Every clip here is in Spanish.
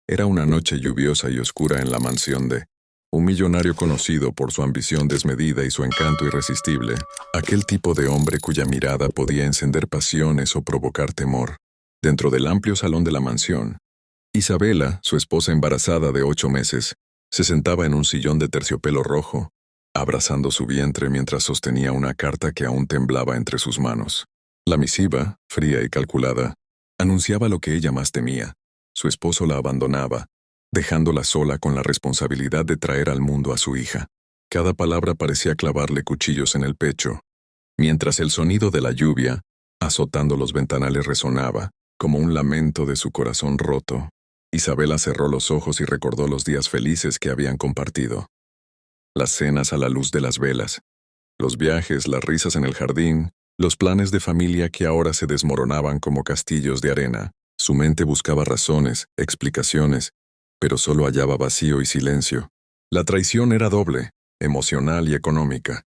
Era una noche lluviosa y oscura en la mansión de un millonario conocido por su ambición desmedida y su encanto irresistible, aquel tipo de hombre cuya mirada podía encender pasiones o provocar temor. Dentro del amplio salón de la mansión, Isabela, su esposa embarazada de 8 meses, se sentaba en un sillón de terciopelo rojo, abrazando su vientre mientras sostenía una carta que aún temblaba entre sus manos. La misiva, fría y calculada, anunciaba lo que ella más temía. Su esposo la abandonaba, dejándola sola con la responsabilidad de traer al mundo a su hija. Cada palabra parecía clavarle cuchillos en el pecho, mientras el sonido de la lluvia, azotando los ventanales, resonaba, como un lamento de su corazón roto. Isabela cerró los ojos y recordó los días felices que habían compartido. Las cenas a la luz de las velas, los viajes, las risas en el jardín, los planes de familia que ahora se desmoronaban como castillos de arena. Su mente buscaba razones, explicaciones, pero solo hallaba vacío y silencio. La traición era doble, emocional y económica.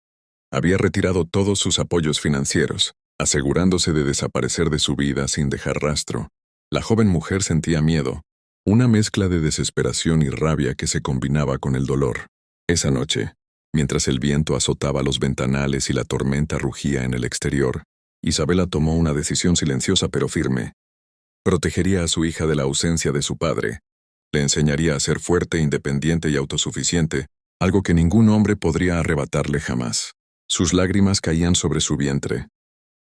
Había retirado todos sus apoyos financieros, asegurándose de desaparecer de su vida sin dejar rastro. La joven mujer sentía miedo, una mezcla de desesperación y rabia que se combinaba con el dolor. Esa noche, mientras el viento azotaba los ventanales y la tormenta rugía en el exterior, Isabela tomó una decisión silenciosa pero firme. Protegería a su hija de la ausencia de su padre. Le enseñaría a ser fuerte, independiente y autosuficiente, algo que ningún hombre podría arrebatarle jamás. Sus lágrimas caían sobre su vientre,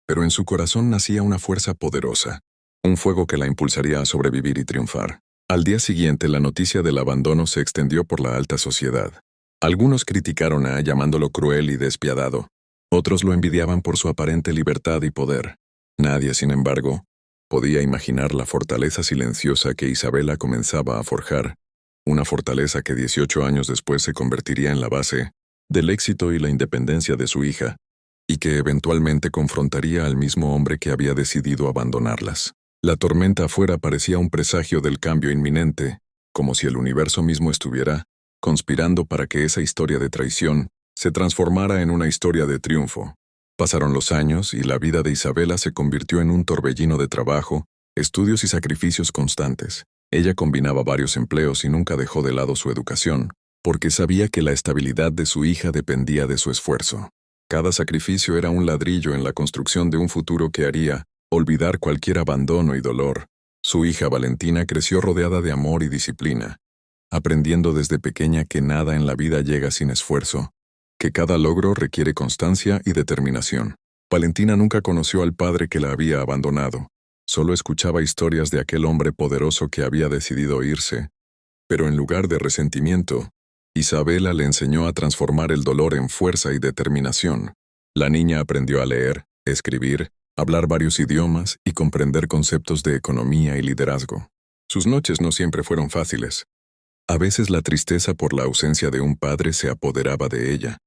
pero en su corazón nacía una fuerza poderosa, un fuego que la impulsaría a sobrevivir y triunfar. Al día siguiente, la noticia del abandono se extendió por la alta sociedad. Algunos criticaron a llamándolo cruel y despiadado. Otros lo envidiaban por su aparente libertad y poder. Nadie, sin embargo, podía imaginar la fortaleza silenciosa que Isabela comenzaba a forjar, una fortaleza que 18 años después se convertiría en la base del éxito y la independencia de su hija, y que eventualmente confrontaría al mismo hombre que había decidido abandonarlas. La tormenta afuera parecía un presagio del cambio inminente, como si el universo mismo estuviera conspirando para que esa historia de traición se transformara en una historia de triunfo. Pasaron los años y la vida de Isabela se convirtió en un torbellino de trabajo, estudios y sacrificios constantes. Ella combinaba varios empleos y nunca dejó de lado su educación, porque sabía que la estabilidad de su hija dependía de su esfuerzo. Cada sacrificio era un ladrillo en la construcción de un futuro que haría olvidar cualquier abandono y dolor. Su hija Valentina creció rodeada de amor y disciplina, aprendiendo desde pequeña que nada en la vida llega sin esfuerzo, que cada logro requiere constancia y determinación. Valentina nunca conoció al padre que la había abandonado, solo escuchaba historias de aquel hombre poderoso que había decidido irse. Pero en lugar de resentimiento, Isabela le enseñó a transformar el dolor en fuerza y determinación. La niña aprendió a leer, escribir, hablar varios idiomas y comprender conceptos de economía y liderazgo. Sus noches no siempre fueron fáciles. A veces la tristeza por la ausencia de un padre se apoderaba de ella,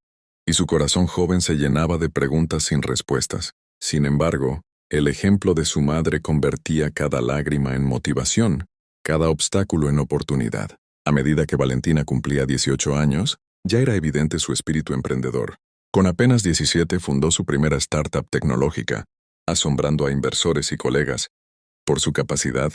y su corazón joven se llenaba de preguntas sin respuestas. Sin embargo, el ejemplo de su madre convertía cada lágrima en motivación, cada obstáculo en oportunidad. A medida que Valentina cumplía 18 años, ya era evidente su espíritu emprendedor. Con apenas 17 fundó su primera startup tecnológica, asombrando a inversores y colegas por su capacidad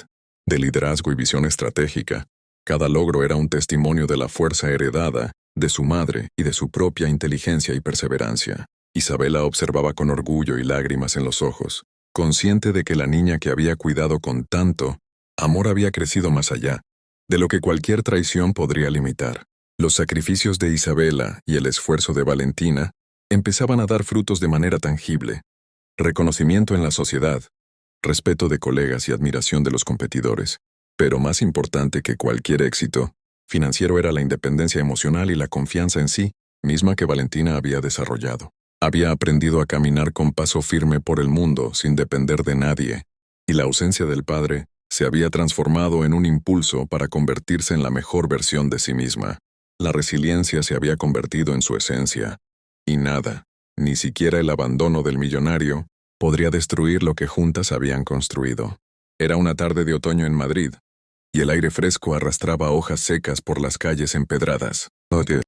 de liderazgo y visión estratégica. Cada logro era un testimonio de la fuerza heredada de su madre y de su propia inteligencia y perseverancia. Isabela observaba con orgullo y lágrimas en los ojos, consciente de que la niña que había cuidado con tanto amor había crecido más allá de lo que cualquier traición podría limitar. Los sacrificios de Isabela y el esfuerzo de Valentina empezaban a dar frutos de manera tangible. Reconocimiento en la sociedad, respeto de colegas y admiración de los competidores. Pero más importante que cualquier éxito financiero era la independencia emocional y la confianza en sí misma que Valentina había desarrollado. Había aprendido a caminar con paso firme por el mundo sin depender de nadie, y la ausencia del padre se había transformado en un impulso para convertirse en la mejor versión de sí misma. La resiliencia se había convertido en su esencia, y nada, ni siquiera el abandono del millonario, podría destruir lo que juntas habían construido. Era una tarde de otoño en Madrid, y el aire fresco arrastraba hojas secas por las calles empedradas.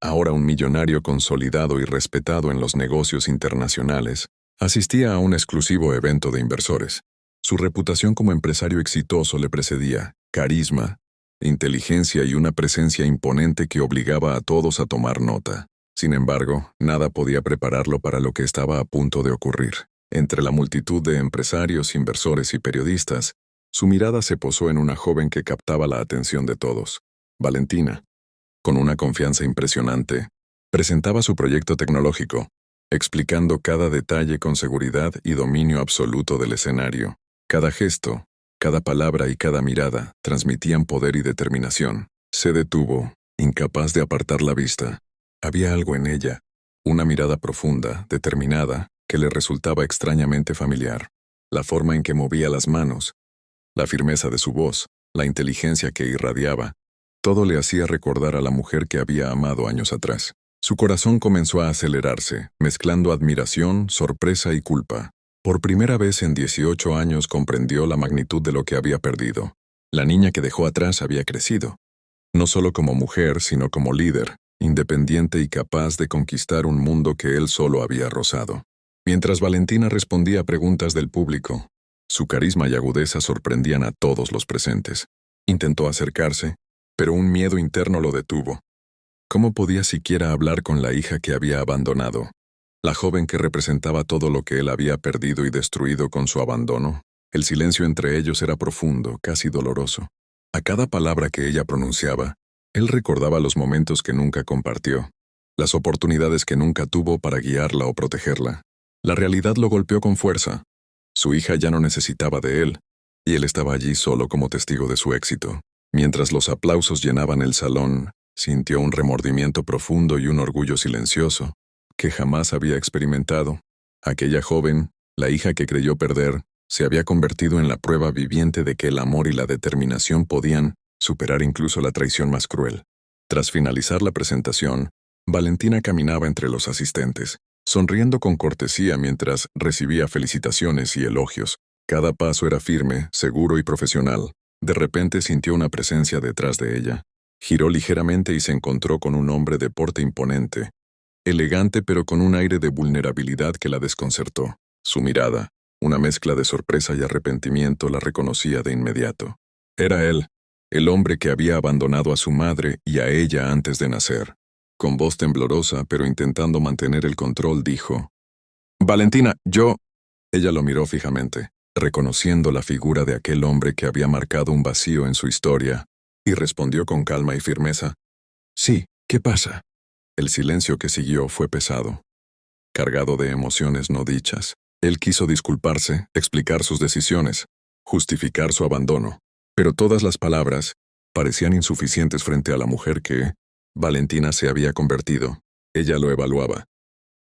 Ahora un millonario consolidado y respetado en los negocios internacionales, asistía a un exclusivo evento de inversores. Su reputación como empresario exitoso le precedía, carisma, inteligencia y una presencia imponente que obligaba a todos a tomar nota. Sin embargo, nada podía prepararlo para lo que estaba a punto de ocurrir. Entre la multitud de empresarios, inversores y periodistas, su mirada se posó en una joven que captaba la atención de todos. Valentina, con una confianza impresionante, presentaba su proyecto tecnológico, explicando cada detalle con seguridad y dominio absoluto del escenario. Cada gesto, cada palabra y cada mirada transmitían poder y determinación. Se detuvo, incapaz de apartar la vista. Había algo en ella, una mirada profunda, determinada, que le resultaba extrañamente familiar. La forma en que movía las manos, la firmeza de su voz, la inteligencia que irradiaba, todo le hacía recordar a la mujer que había amado años atrás. Su corazón comenzó a acelerarse, mezclando admiración, sorpresa y culpa. Por primera vez en 18 años comprendió la magnitud de lo que había perdido. La niña que dejó atrás había crecido, no solo como mujer, sino como líder, independiente y capaz de conquistar un mundo que él solo había rozado. Mientras Valentina respondía a preguntas del público, su carisma y agudeza sorprendían a todos los presentes. Intentó acercarse, pero un miedo interno lo detuvo. ¿Cómo podía siquiera hablar con la hija que había abandonado? La joven que representaba todo lo que él había perdido y destruido con su abandono. El silencio entre ellos era profundo, casi doloroso. A cada palabra que ella pronunciaba, él recordaba los momentos que nunca compartió, las oportunidades que nunca tuvo para guiarla o protegerla. La realidad lo golpeó con fuerza. Su hija ya no necesitaba de él, y él estaba allí solo como testigo de su éxito. Mientras los aplausos llenaban el salón, sintió un remordimiento profundo y un orgullo silencioso, que jamás había experimentado. Aquella joven, la hija que creyó perder, se había convertido en la prueba viviente de que el amor y la determinación podían superar incluso la traición más cruel. Tras finalizar la presentación, Valentina caminaba entre los asistentes, sonriendo con cortesía mientras recibía felicitaciones y elogios. Cada paso era firme, seguro y profesional. De repente sintió una presencia detrás de ella. Giró ligeramente y se encontró con un hombre de porte imponente, elegante pero con un aire de vulnerabilidad que la desconcertó. Su mirada, una mezcla de sorpresa y arrepentimiento, la reconocía de inmediato. Era él, el hombre que había abandonado a su madre y a ella antes de nacer. Con voz temblorosa, pero intentando mantener el control, dijo: «Valentina, yo...». Ella lo miró fijamente, reconociendo la figura de aquel hombre que había marcado un vacío en su historia, y respondió con calma y firmeza: «Sí, ¿qué pasa?». El silencio que siguió fue pesado, cargado de emociones no dichas. Él quiso disculparse, explicar sus decisiones, justificar su abandono, pero todas las palabras parecían insuficientes frente a la mujer que Valentina se había convertido. Ella lo evaluaba,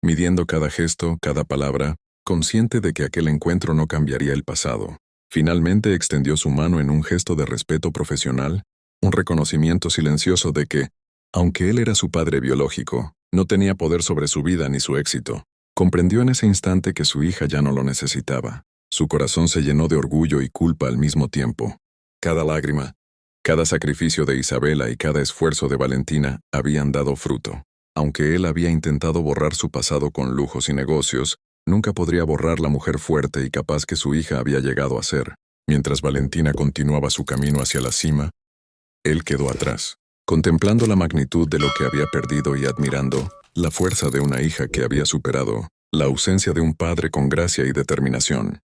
midiendo cada gesto, cada palabra, consciente de que aquel encuentro no cambiaría el pasado. Finalmente extendió su mano en un gesto de respeto profesional, un reconocimiento silencioso de que, aunque él era su padre biológico, no tenía poder sobre su vida ni su éxito. Comprendió en ese instante que su hija ya no lo necesitaba. Su corazón se llenó de orgullo y culpa al mismo tiempo. Cada lágrima, cada sacrificio de Isabela y cada esfuerzo de Valentina habían dado fruto. Aunque él había intentado borrar su pasado con lujos y negocios, nunca podría borrar la mujer fuerte y capaz que su hija había llegado a ser. Mientras Valentina continuaba su camino hacia la cima, él quedó atrás, contemplando la magnitud de lo que había perdido y admirando la fuerza de una hija que había superado la ausencia de un padre con gracia y determinación.